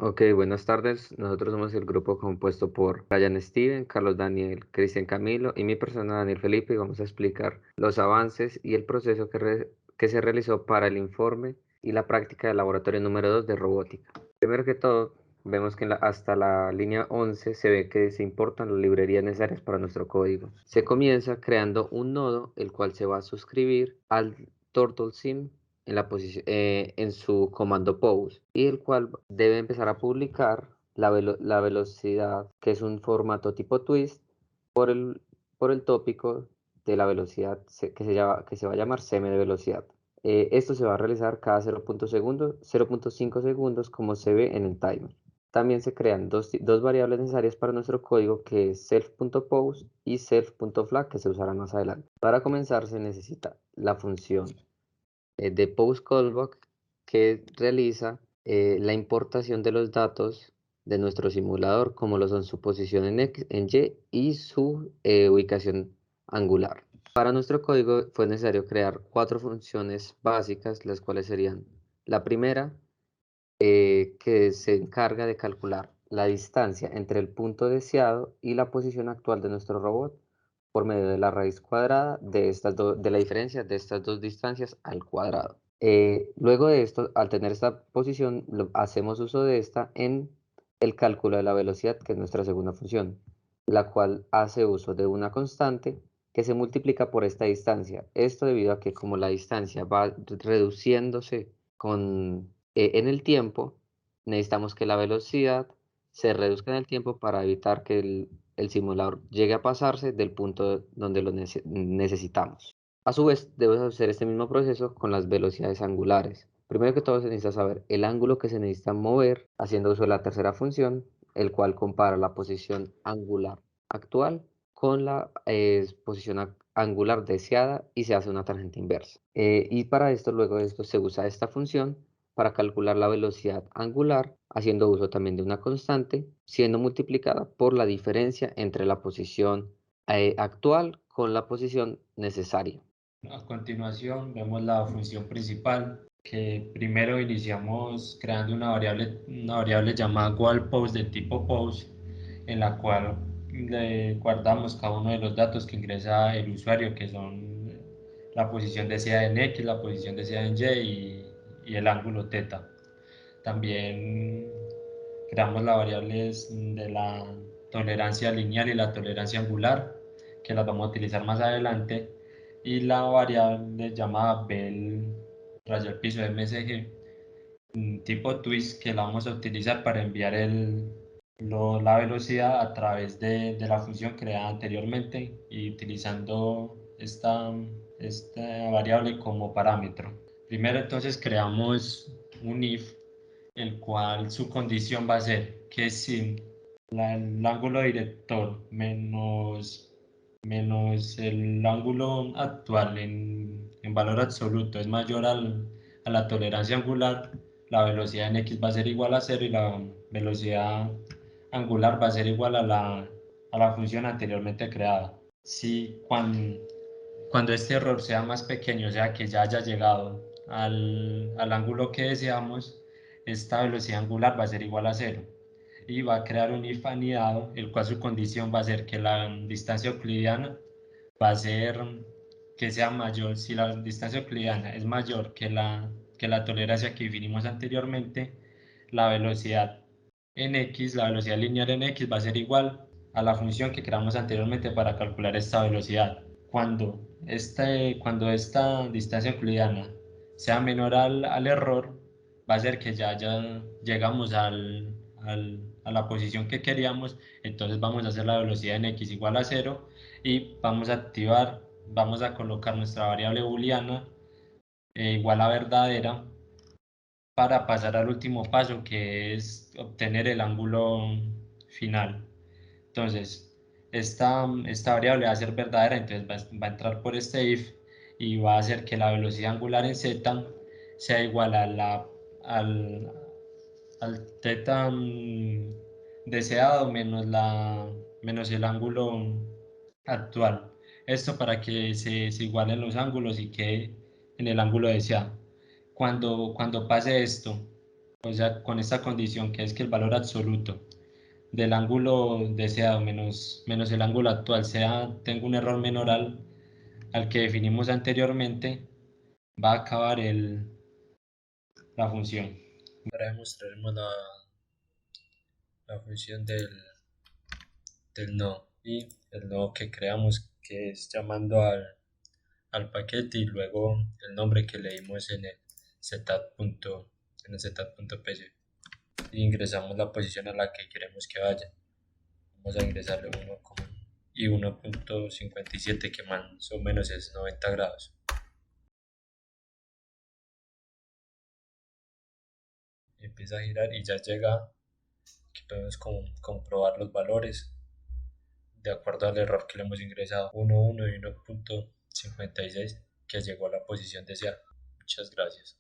Ok, buenas tardes. Nosotros somos el grupo compuesto por Ryan Steven, Carlos Daniel, Cristian Camilo y mi persona Daniel Felipe y vamos a explicar los avances y el proceso que se realizó para el informe y la práctica del laboratorio número 2 de robótica. Primero que todo, vemos que hasta la línea 11 se ve que se importan las librerías necesarias para nuestro código. Se comienza creando un nodo, el cual se va a suscribir al TurtleSim en en su comando pose y el cual debe empezar a publicar la velocidad, que es un formato tipo twist, por por el tópico de la velocidad que se va a llamar cm de velocidad. Esto se va a realizar cada 0.5 segundos como se ve en el timer. También se crean dos variables necesarias para nuestro código, que es self.pose y self.flag, que se usarán más adelante. Para comenzar se necesita la función de Post Callback, que realiza la importación de los datos de nuestro simulador, como lo son su posición en Y y su ubicación angular. Para nuestro código fue necesario crear cuatro funciones básicas, las cuales serían: la primera, que se encarga de calcular la distancia entre el punto deseado y la posición actual de nuestro robot por medio de la raíz cuadrada de la diferencia de estas dos distancias al cuadrado. Luego de esto, al tener esta posición, hacemos uso de esta en el cálculo de la velocidad, que es nuestra segunda función, la cual hace uso de una constante que se multiplica por esta distancia. Esto debido a que, como la distancia va reduciéndose en el tiempo, necesitamos que la velocidad se reduzca en el tiempo para evitar que el simulador llegue a pasarse del punto donde lo necesitamos. A su vez, debes hacer este mismo proceso con las velocidades angulares. Primero que todo, se necesita saber el ángulo que se necesita mover haciendo uso de la tercera función, el cual compara la posición angular actual con la posición angular deseada y se hace una tangente inversa. Y para esto, luego de esto, se usa esta función para calcular la velocidad angular, haciendo uso también de una constante, siendo multiplicada por la diferencia entre la posición actual con la posición necesaria. A continuación vemos la función principal, que primero iniciamos creando una variable llamada goalPost de tipo post, en la cual le guardamos cada uno de los datos que ingresa el usuario, que son la posición deseada en X, la posición deseada en y el ángulo θ. También creamos las variables de la tolerancia lineal y la tolerancia angular, que las vamos a utilizar más adelante, y la variable llamada bel raya al piso msg tipo twist, que la vamos a utilizar para enviar la velocidad a través de la función creada anteriormente y utilizando esta variable como parámetro. Primero entonces creamos un if, el cual su condición va a ser que si el ángulo director menos el ángulo actual en valor absoluto es mayor a la tolerancia angular, la velocidad en X va a ser igual a cero y la velocidad angular va a ser igual a la función anteriormente creada. Si cuando este error sea más pequeño, o sea que ya haya llegado al ángulo que deseamos, esta velocidad angular va a ser igual a cero y va a crear un if anidado, el cual su condición va a ser que la distancia euclidiana va a ser que sea mayor. Si la distancia euclidiana es mayor que la tolerancia que definimos anteriormente, la velocidad en X, la velocidad lineal en X va a ser igual a la función que creamos anteriormente para calcular esta velocidad. Cuando esta distancia euclidiana sea menor al error, va a ser que ya llegamos a la posición que queríamos. Entonces vamos a hacer la velocidad en X igual a cero y vamos a colocar nuestra variable booleana igual a verdadera para pasar al último paso, que es obtener el ángulo final. Entonces, esta variable va a ser verdadera, entonces va a entrar por este if y va a hacer que la velocidad angular en z sea igual al, al θ deseado menos el ángulo actual. Esto para que se igualen los ángulos y quede en el ángulo deseado. Cuando pase esto, O sea, con esta condición que es que el valor absoluto del ángulo deseado menos el ángulo actual tenga un error menor al que definimos anteriormente, va a acabar la función. Ahora demostraremos la función del nodo y el nodo que creamos, que es llamando al paquete y luego el nombre que le dimos en el setup.pg y ingresamos la posición a la que queremos que vaya. Vamos a ingresarle 1, y 1.57 que más o menos es 90 grados. Empieza a girar y ya llega. Aquí podemos comprobar los valores de acuerdo al error que le hemos ingresado, 1.1 y 1.56, que llegó a la posición deseada. Muchas gracias.